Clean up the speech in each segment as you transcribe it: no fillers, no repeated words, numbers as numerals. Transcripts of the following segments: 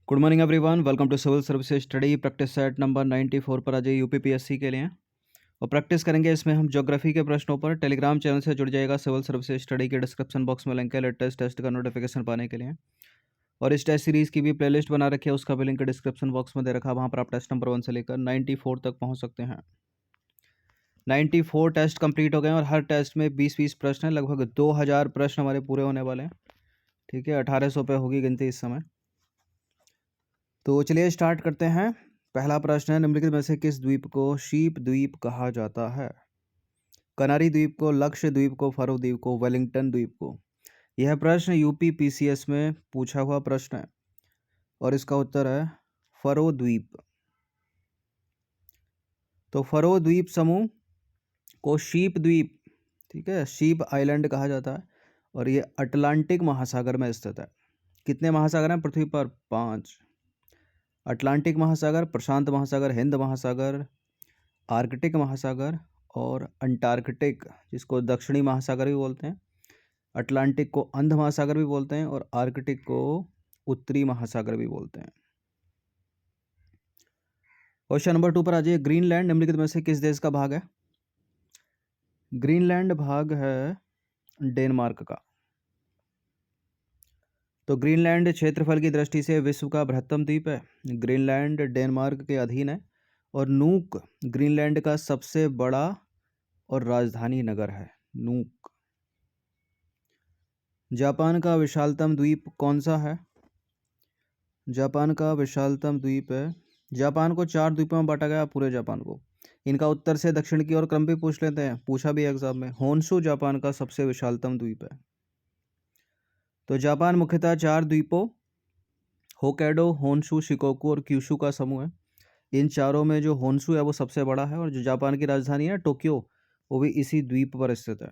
Good morning everyone, welcome to civil services study practice set number 94 पर आज UPPSC के लिए और प्रैक्टिस करेंगे। इसमें हम ज्योग्राफी के प्रश्नों पर टेलीग्राम चैनल से जुड़ जाएगा। सिविल सर्विसेज स्टडी के डिस्क्रिप्शन बॉक्स में लिंक है लेटेस्ट टेस्ट का नोटिफिकेशन पाने के लिए। और इस टेस्ट सीरीज़ की भी प्लेलिस्ट बना रखी है, उसका भी लिंक डिस्क्रिप्शन बॉक्स में दे रखा है। वहाँ पर आप टेस्ट नंबर 1 से लेकर 94 तक पहुँच सकते हैं। 94 टेस्ट कंप्लीट हो गए और हर टेस्ट में 20-20 प्रश्न हैं। लगभग 2000 प्रश्न हमारे पूरे होने वाले हैं। ठीक है, 1800 पे होगी गिनती इस समय। तो चलिए स्टार्ट करते हैं। पहला प्रश्न है, निम्नलिखित में से किस द्वीप को शीप द्वीप कहा जाता है? कनारी द्वीप को, लक्ष्य द्वीप को, फरो द्वीप को, वेलिंगटन द्वीप को? यह प्रश्न यूपी पीसीएस में पूछा हुआ प्रश्न है और इसका उत्तर है फरो द्वीप। तो फरो द्वीप समूह को शीप द्वीप, ठीक है, शीप आइलैंड कहा जाता है और ये अटलांटिक महासागर में स्थित है। कितने महासागर हैं पृथ्वी पर? 5। अटलांटिक महासागर, प्रशांत महासागर, हिंद महासागर, आर्कटिक महासागर और अंटार्कटिक, जिसको दक्षिणी महासागर भी बोलते हैं। अटलांटिक को अंध महासागर भी बोलते हैं और आर्कटिक को उत्तरी महासागर भी बोलते हैं। क्वेश्चन नंबर 2 पर आ जाइए। ग्रीनलैंड निम्नलिखित में से किस देश का भाग है? ग्रीनलैंड भाग है डेनमार्क का। तो ग्रीनलैंड क्षेत्रफल की दृष्टि से विश्व का बृहत्तम द्वीप है। ग्रीनलैंड डेनमार्क के अधीन है और नूक ग्रीनलैंड का सबसे बड़ा और राजधानी नगर है, नूक। जापान का विशालतम द्वीप कौन सा है? जापान का विशालतम द्वीप है, जापान को 4 द्वीपों में बांटा गया, पूरे जापान को। इनका उत्तर से दक्षिण की ओर क्रम भी पूछ लेते हैं, पूछा भी एग्जाम में। होन्शु जापान का सबसे विशालतम द्वीप है। तो जापान मुख्यतः 4 द्वीपों होक्काइडो, होन्शु, शिकोकू और क्यूशू का समूह है। इन चारों में जो होन्शु है वो सबसे बड़ा है और जो जापान की राजधानी है टोक्यो, वो भी इसी द्वीप पर स्थित है।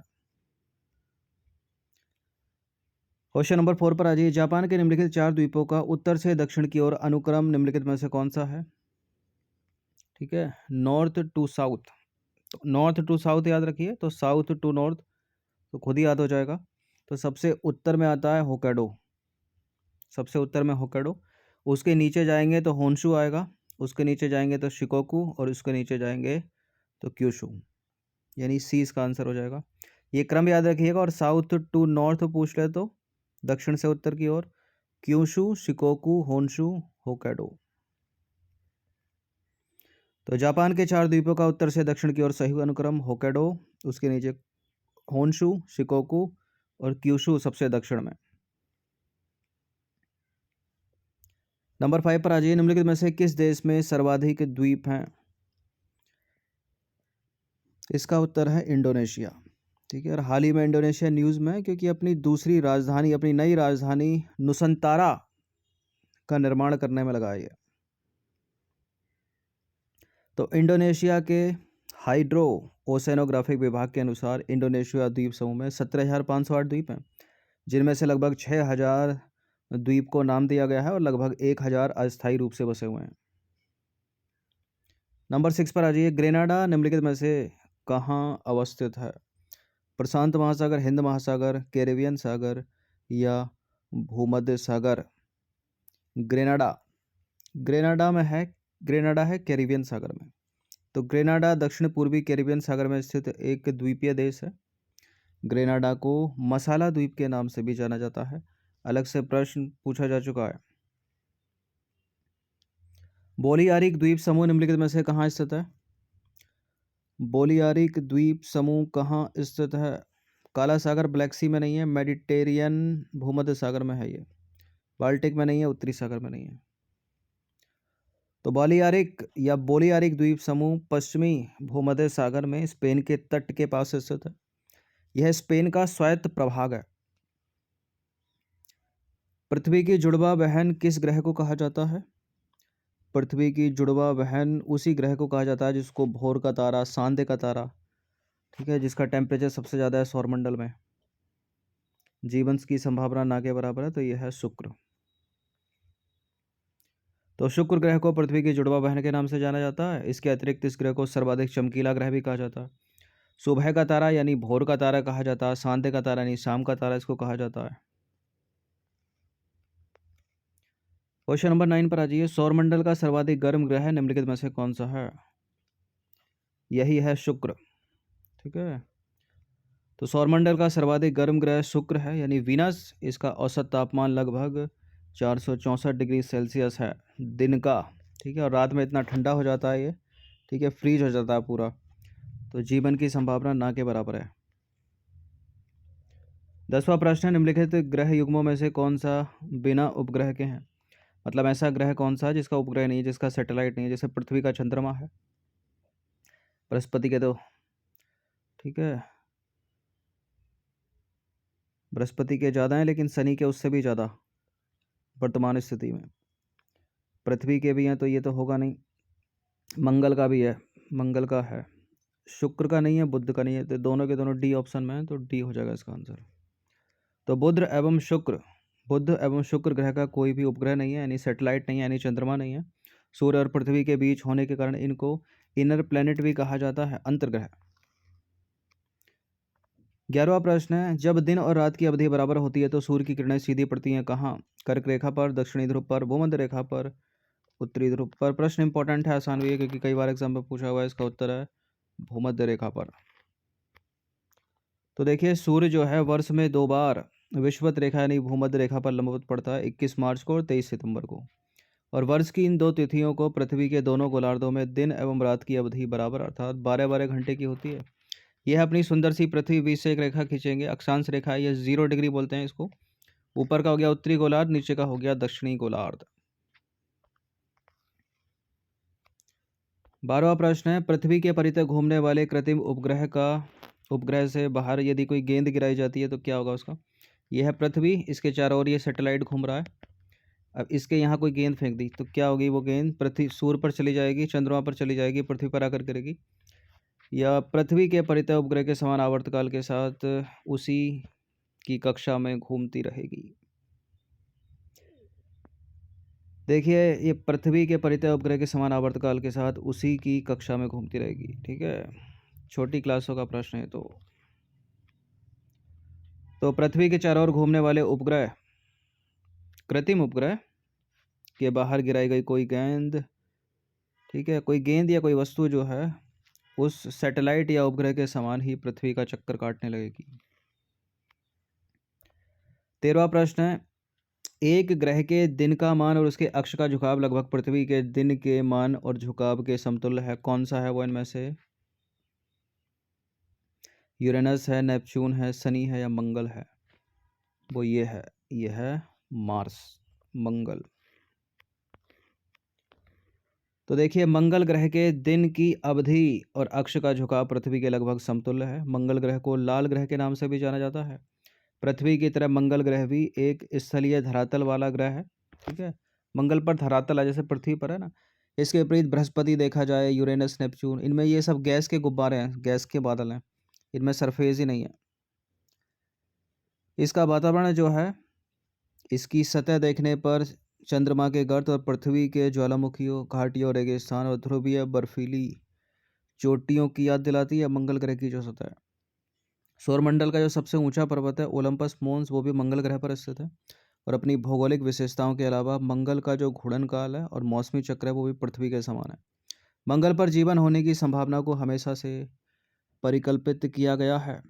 क्वेश्चन नंबर 4 पर आ जाइए। जापान के निम्नलिखित 4 द्वीपों का उत्तर से दक्षिण की ओर अनुक्रम निम्नलिखित में से कौन सा है? ठीक है, नॉर्थ टू साउथ। तो नॉर्थ टू साउथ याद रखिए, तो साउथ टू नॉर्थ तो खुद ही याद हो जाएगा। तो सबसे उत्तर में आता है होक्काइडो, सबसे उत्तर में होक्काइडो। उसके नीचे जाएंगे तो होन्शु आएगा, उसके नीचे जाएंगे तो शिकोकू और उसके नीचे जाएंगे तो क्यूशू, यानी सी इसका आंसर हो जाएगा। ये क्रम याद रखिएगा। और साउथ टू नॉर्थ पूछ ले तो दक्षिण से उत्तर की ओर क्यूशू, शिकोकू, होन्शु, होक्काइडो। तो जापान के 4 द्वीपों का उत्तर से दक्षिण की ओर सही अनुक्रम होक्काइडो, उसके नीचे होन्शु, शिकोकू और क्यूशू सबसे दक्षिण में। नंबर 5 पर आ जाइए। निम्नलिखित में से किस देश में सर्वाधिक द्वीप हैं? इसका उत्तर है इंडोनेशिया। ठीक है, और हाल ही में इंडोनेशिया न्यूज़ में है क्योंकि अपनी दूसरी राजधानी, अपनी नई राजधानी नुसंतारा का निर्माण करने में लगा है। तो इंडोनेशिया के हाइड्रो ओसेनोग्राफिक विभाग के अनुसार इंडोनेशिया द्वीप समूह में 17,508 द्वीप हैं, जिनमें से लगभग 6,000 द्वीप को नाम दिया गया है और लगभग 1,000 अस्थायी रूप से बसे हुए हैं। नंबर 6 पर आ जाइए। ग्रेनाडा निम्नलिखित में से कहाँ अवस्थित है? प्रशांत महासागर, हिंद महासागर, कैरेबियन सागर या भूमध्य सागर? ग्रेनाडा, ग्रेनाडा में है, ग्रेनाडा है कैरिबियन सागर में। तो ग्रेनाडा दक्षिण पूर्वी कैरिबियन सागर में स्थित एक द्वीपीय देश है। ग्रेनाडा को मसाला द्वीप के नाम से भी जाना जाता है, अलग से प्रश्न पूछा जा चुका है। बोलियारिक द्वीप समूह निम्नलिखित में से कहाँ स्थित है? बोलियारिक द्वीप समूह कहाँ स्थित है? काला सागर, ब्लैक सी में नहीं है, मेडिटेरियन भूमध्य सागर में है ये, बाल्टिक में नहीं है, उत्तरी सागर में नहीं है। तो बालियारिक या बोलियारिक द्वीप समूह पश्चिमी भूमध्य सागर में स्पेन के तट के पास स्थित है। यह स्पेन का स्वायत्त प्रभाग है। पृथ्वी की जुड़वा बहन किस ग्रह को कहा जाता है? पृथ्वी की जुड़वा बहन उसी ग्रह को कहा जाता है जिसको भोर का तारा, सांध्य का तारा, ठीक है, जिसका टेम्परेचर सबसे ज़्यादा है सौरमंडल में, जीवन की संभावना ना के बराबर है, तो यह है शुक्र। तो शुक्र ग्रह को पृथ्वी की जुड़वा बहन के नाम से जाना जाता है। इसके अतिरिक्त इस ग्रह को सर्वाधिक चमकीला ग्रह भी कहा जाता है। सुबह का तारा यानी भोर का तारा कहा जाता है, सांध्य का तारा यानी शाम का तारा इसको कहा जाता है। क्वेश्चन नंबर 9 पर आ जाइए। सौरमंडल का सर्वाधिक गर्म ग्रह निम्नलिखित में से कौन सा है? यही है शुक्र। ठीक है, तो सौरमंडल का सर्वाधिक गर्म ग्रह शुक्र है, यानी वीनस। इसका औसत तापमान लगभग 464 डिग्री सेल्सियस है दिन का। ठीक है, और रात में इतना ठंडा हो जाता है ये, ठीक है, फ्रीज हो जाता है पूरा। तो जीवन की संभावना ना के बराबर है। 10वां प्रश्न है, निम्नलिखित ग्रह युग्मों में से कौन सा बिना उपग्रह के हैं? मतलब ऐसा ग्रह कौन सा है जिसका उपग्रह नहीं है, जिसका सैटेलाइट नहीं है? जैसे पृथ्वी का चंद्रमा है, बृहस्पति के, तो ठीक है, बृहस्पति के ज़्यादा हैं, लेकिन शनि के उससे भी ज़्यादा वर्तमान स्थिति में। पृथ्वी के भी हैं तो ये तो होगा नहीं। मंगल का भी है, मंगल का है। शुक्र का नहीं है, बुध का नहीं है, तो दोनों के दोनों डी ऑप्शन में है, तो डी हो जाएगा इसका आंसर। तो बुध एवं शुक्र ग्रह का कोई भी उपग्रह नहीं है, यानी सैटेलाइट नहीं है, यानी चंद्रमा नहीं है। सूर्य और पृथ्वी के बीच होने के कारण इनको इनर प्लैनेट भी कहा जाता है, अंतर्ग्रह। 11वां प्रश्न है, जब दिन और रात की अवधि बराबर होती है तो सूर्य की किरणें सीधी पड़ती हैं कहाँ? कर्क रेखा पर, दक्षिणी ध्रुव पर, भूमध्य रेखा पर, उत्तरी ध्रुव पर। प्रश्न इंपॉर्टेंट है, आसान भी है, क्योंकि कई बार एग्जाम में पूछा हुआ है। इसका उत्तर है भूमध्य रेखा पर। तो देखिए, सूर्य जो है वर्ष में 2 बार विषुवत रेखा यानी भूमध्य रेखा पर लंबवत पड़ता है, 21 मार्च को और 23 सितंबर को। और वर्ष की इन 2 तिथियों को पृथ्वी के दोनों गोलार्धों में दिन एवं रात की अवधि बराबर अर्थात 12-12 घंटे की होती है। यह अपनी सुंदर सी पृथ्वी बीच से एक रेखा खींचेंगे, अक्षांश रेखा, यह 0 डिग्री बोलते हैं इसको। ऊपर का हो गया उत्तरी गोलार्ध, नीचे का हो गया दक्षिणी गोलार्ध। 12वां प्रश्न है, पृथ्वी के परितः घूमने वाले कृत्रिम उपग्रह से बाहर यदि कोई गेंद गिराई जाती है तो क्या होगा उसका? यह है पृथ्वी, इसके चारों ओर ये सैटेलाइट घूम रहा है। अब इसके यहाँ कोई गेंद फेंक दी तो क्या होगी? वो गेंद पृथ्वी सूर्य पर चली जाएगी, चंद्रमा पर चली जाएगी, पृथ्वी पर आकर गिरेगी, या पृथ्वी के परितः उपग्रह के समान आवर्तकाल के साथ उसी की कक्षा में घूमती रहेगी। देखिए, ये पृथ्वी के परितः उपग्रह के समान आवर्तकाल के साथ उसी की कक्षा में घूमती रहेगी। ठीक है, छोटी क्लासों का प्रश्न है। तो पृथ्वी के चारों ओर घूमने वाले उपग्रह, कृत्रिम उपग्रह के बाहर गिराई गई कोई गेंद, ठीक है, कोई गेंद या कोई वस्तु जो है उस सैटेलाइट या उपग्रह के समान ही पृथ्वी का चक्कर काटने लगेगी। 13वां प्रश्न है, एक ग्रह के दिन का मान और उसके अक्ष का झुकाव लगभग पृथ्वी के दिन के मान और झुकाव के समतुल्य है, कौन सा है वो इनमें से? यूरेनस है, नेपच्यून है, शनि है, या मंगल है? वो ये है मार्स, मंगल। तो देखिए, मंगल ग्रह के दिन की अवधि और अक्ष का झुकाव पृथ्वी के लगभग समतुल्य है। मंगल ग्रह को लाल ग्रह के नाम से भी जाना जाता है। पृथ्वी की तरह मंगल ग्रह भी एक स्थलीय धरातल वाला ग्रह है। ठीक है, मंगल पर धरातल है जैसे पृथ्वी पर है ना। इसके विपरीत बृहस्पति देखा जाए, यूरेनस, नेपच्यून, इनमें ये सब गैस के गुब्बारे हैं, गैस के बादल हैं, इनमें सरफेस ही नहीं है। इसका वातावरण जो है, इसकी सतह देखने पर चंद्रमा के गर्त और पृथ्वी के ज्वालामुखियों, घाटियों, रेगिस्तान और ध्रुवीय बर्फीली चोटियों की याद दिलाती है मंगल ग्रह की जो सतह है। सौरमंडल का जो सबसे ऊंचा पर्वत है ओलंपस मोन्स, वो भी मंगल ग्रह पर स्थित है। और अपनी भौगोलिक विशेषताओं के अलावा मंगल का जो घूर्णन काल है और मौसमी चक्र है वो भी पृथ्वी के समान है। मंगल पर जीवन होने की संभावना को हमेशा से परिकल्पित किया गया है।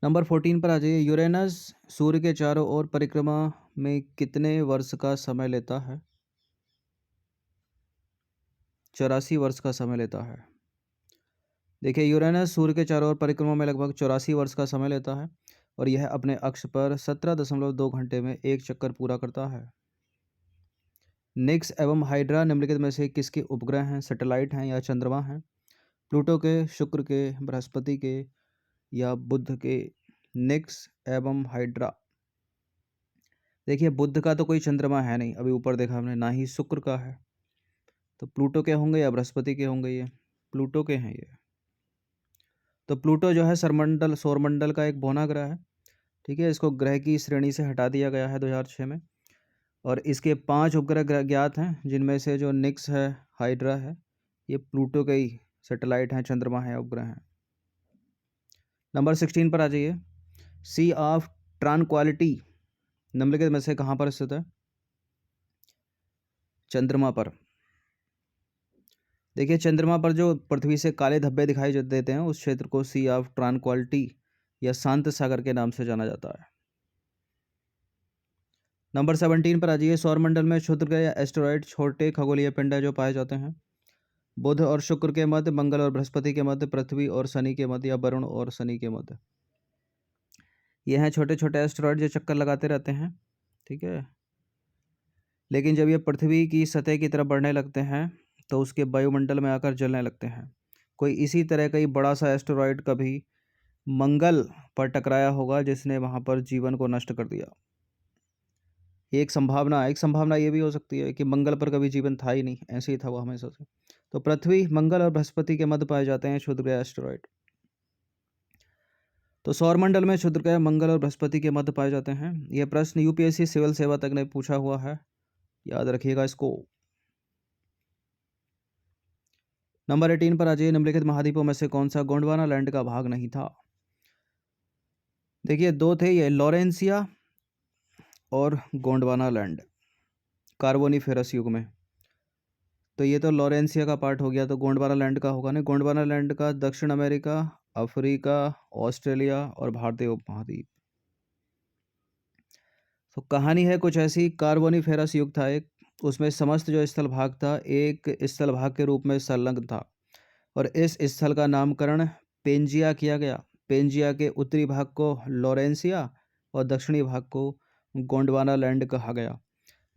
नंबर 14 पर आ जाइए। यूरेनस सूर्य के चारों ओर परिक्रमा में कितने वर्ष का समय लेता है? 84 वर्ष का समय लेता है। देखिए, यूरेनस सूर्य के चारों ओर परिक्रमा में लगभग 84 वर्ष का समय लेता है और यह अपने अक्ष पर 17.2 घंटे में एक चक्कर पूरा करता है। निक्स एवं हाइड्रा निम्नलिखित में से किसके उपग्रह हैं? सैटेलाइट हैं या चंद्रमा हैं? प्लूटो के, शुक्र के, बृहस्पति के, या बुध के? निक्स एवं हाइड्रा। देखिए, बुध का तो कोई चंद्रमा है नहीं, अभी ऊपर देखा हमने, ना ही शुक्र का है, तो प्लूटो के होंगे या बृहस्पति के होंगे? ये प्लूटो के हैं ये। तो प्लूटो जो है सौरमंडल का एक बौना ग्रह है। ठीक है, इसको ग्रह की श्रेणी से हटा दिया गया है 2006 में। और इसके 5 उपग्रह ज्ञात हैं, जिनमें से जो निक्स है, हाइड्रा है, ये प्लूटो के ही सैटेलाइट हैं, चंद्रमा है, उपग्रह हैं। नंबर 16 पर आ जाइए। सी ऑफ ट्रांक्वालिटी निम्नलिखित में से कहाँ पर स्थित है? चंद्रमा पर। देखिए चंद्रमा पर जो पृथ्वी से काले धब्बे दिखाई देते हैं उस क्षेत्र को सी ऑफ ट्रांक्वालिटी या शांत सागर के नाम से जाना जाता है। नंबर 17 पर आ जाइए। सौरमंडल में क्षुद्र या एस्टेरॉइड छोटे खगोलीय पिंड है जो पाए जाते हैं। बुध और शुक्र के मध्य, मंगल और बृहस्पति के मध्य, पृथ्वी और शनि के मध्य या वरुण और शनि के मध्य। ये हैं छोटे छोटे एस्टेरॉइड जो चक्कर लगाते रहते हैं, ठीक है। लेकिन जब ये पृथ्वी की सतह की तरफ बढ़ने लगते हैं तो उसके वायुमंडल में आकर जलने लगते हैं। कोई इसी तरह का ही बड़ा सा एस्टेरॉइड कभी मंगल पर टकराया होगा जिसने वहाँ पर जीवन को नष्ट कर दिया। एक संभावना ये भी हो सकती है कि मंगल पर कभी जीवन था ही नहीं, ऐसे ही था वो हमेशा से। तो पृथ्वी, मंगल और बृहस्पति के मध्य पाए जाते हैं क्षुद्रग्रह एस्टेरॉइड। तो सौरमंडल में क्षुद्रग्रह मंगल और बृहस्पति के मध्य पाए जाते हैं। यह प्रश्न यूपीएससी सिविल सेवा तक ने पूछा हुआ है, याद रखिएगा इसको। नंबर 18 पर आ जाइए। निम्नलिखित महाद्वीपों में से कौन सा गोंडवाना लैंड का भाग नहीं था? देखिए दो थे ये, लॉरेंसिया और गोंडवाना लैंड, कार्बोनिफेरस युग में। तो ये तो लॉरेंसिया का पार्ट हो गया, तो गोंडवाना लैंड का होगा नहीं। गोंडवाना लैंड का दक्षिण अमेरिका, अफ्रीका, ऑस्ट्रेलिया और भारतीय उपमहाद्वीप। तो कहानी है कुछ ऐसी, कार्बोनिफेरस युग था एक, उसमें समस्त जो स्थल भाग था एक स्थल भाग के रूप में संलग्न था और इस स्थल का नामकरण पेंजिया किया गया। पेंजिया के उत्तरी भाग को लॉरेंसिया और दक्षिणी भाग को गोंडवाना लैंड कहा गया।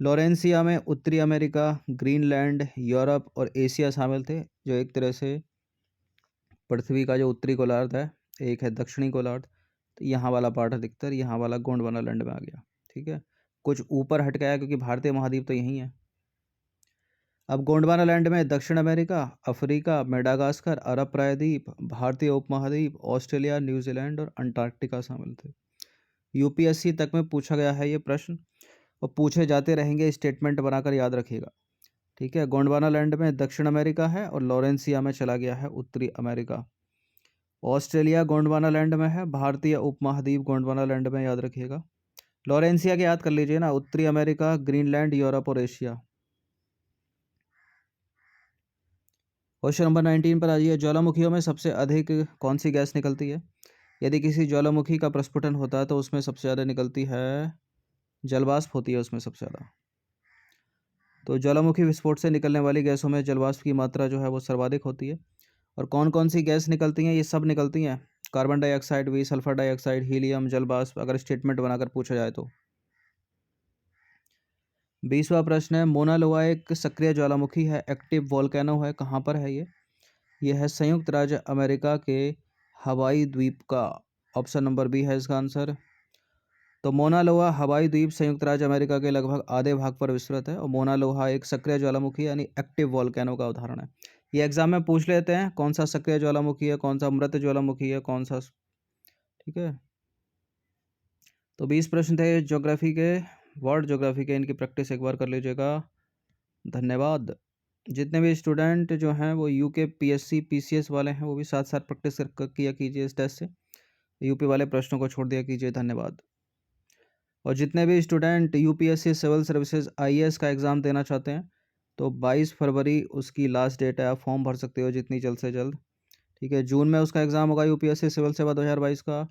लॉरेंसिया में उत्तरी अमेरिका, ग्रीनलैंड, यूरोप और एशिया शामिल थे, जो एक तरह से पृथ्वी का जो उत्तरी गोलार्ध है, एक है दक्षिणी गोलार्ध। तो यहाँ वाला पार्ट अधिकतर यहाँ वाला गोंडवाना लैंड में आ गया, ठीक है। कुछ ऊपर हट गया क्योंकि भारतीय महाद्वीप तो यही है। अब गोंडवाना लैंड में दक्षिण अमेरिका, अफ्रीका, मेडागास्कर, अरब प्रायद्वीप, भारतीय उपमहाद्वीप, ऑस्ट्रेलिया, न्यूजीलैंड और अंटार्कटिका शामिल थे। यूपीएससी तक में पूछा गया है ये प्रश्न और पूछे जाते रहेंगे, स्टेटमेंट बनाकर याद रखिएगा, ठीक है। गोंडवाना लैंड में दक्षिण अमेरिका है और लॉरेंसिया में चला गया है उत्तरी अमेरिका। ऑस्ट्रेलिया गोंडवाना लैंड में है, भारतीय उपमहाद्वीप गोंडवाना लैंड में, याद रखिएगा। लॉरेंसिया के याद कर लीजिए ना, उत्तरी अमेरिका, ग्रीनलैंड, यूरोप और एशिया। क्वेश्चन नंबर 19 पर आ जाइए। ज्वालामुखियों में सबसे अधिक कौन सी गैस निकलती है? यदि किसी ज्वालामुखी का प्रस्फुटन होता है तो उसमें सबसे ज़्यादा निकलती है जलवाष्प होती है उसमें सबसे ज़्यादा। तो ज्वालामुखी विस्फोट से निकलने वाली गैसों में जलवाष्प की मात्रा जो है वो सर्वाधिक होती है। और कौन कौन सी गैस निकलती हैं? ये सब निकलती हैं, कार्बन डाइऑक्साइड भी, सल्फर डाइऑक्साइड, हीलियम, जलवाष्प, अगर स्टेटमेंट बनाकर पूछा जाए तो। 20वां प्रश्न है, मोना लोआ एक सक्रिय ज्वालामुखी है, एक्टिव वोल्केनो है, कहाँ पर है ये? यह है संयुक्त राज्य अमेरिका के हवाई द्वीप का। ऑप्शन नंबर बी है इसका आंसर। तो मोना लोआ हवाई द्वीप संयुक्त राज्य अमेरिका के लगभग आधे भाग पर विस्तृत है और मोना लोहा एक सक्रिय ज्वालामुखी यानी एक्टिव वोल्केनो का उदाहरण है। ये एग्जाम में पूछ लेते हैं कौन सा सक्रिय ज्वालामुखी है, कौन सा मृत ज्वालामुखी है, कौन सा, ठीक है। तो 20 प्रश्न थे ज्योग्राफी के, वर्ल्ड ज्योग्राफी के, इनकी प्रैक्टिस एक बार कर लीजिएगा। धन्यवाद। जितने भी स्टूडेंट जो हैं वो यूके पीएससी पीसीएस वाले हैं वो भी साथ साथ प्रैक्टिस किया कीजिए इस टेस्ट से, यूपी वाले प्रश्नों को छोड़ दिया कीजिए। धन्यवाद। और जितने भी student UPSC civil services IAS का एग्ज़ाम देना चाहते हैं तो 22 फरवरी उसकी लास्ट डेट है, आप फॉर्म भर सकते हो जितनी जल्द से जल्द, ठीक है। जून में उसका एग्ज़ाम होगा यूपीएससी सिविल सेवा 2022 का,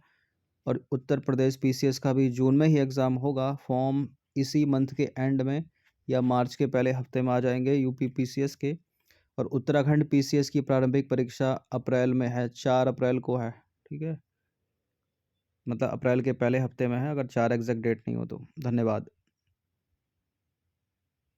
और उत्तर प्रदेश पीसीएस का भी जून में ही एग्ज़ाम होगा। फॉर्म इसी मंथ के एंड में या मार्च के पहले हफ्ते में आ जाएंगे यूपी पीसीएस के। और उत्तराखंड पीसीएस की प्रारंभिक परीक्षा अप्रैल में है, 4 अप्रैल को है, ठीक है। मतलब अप्रैल के पहले हफ्ते में है, अगर 4 एग्जैक्ट डेट नहीं हो तो। धन्यवाद।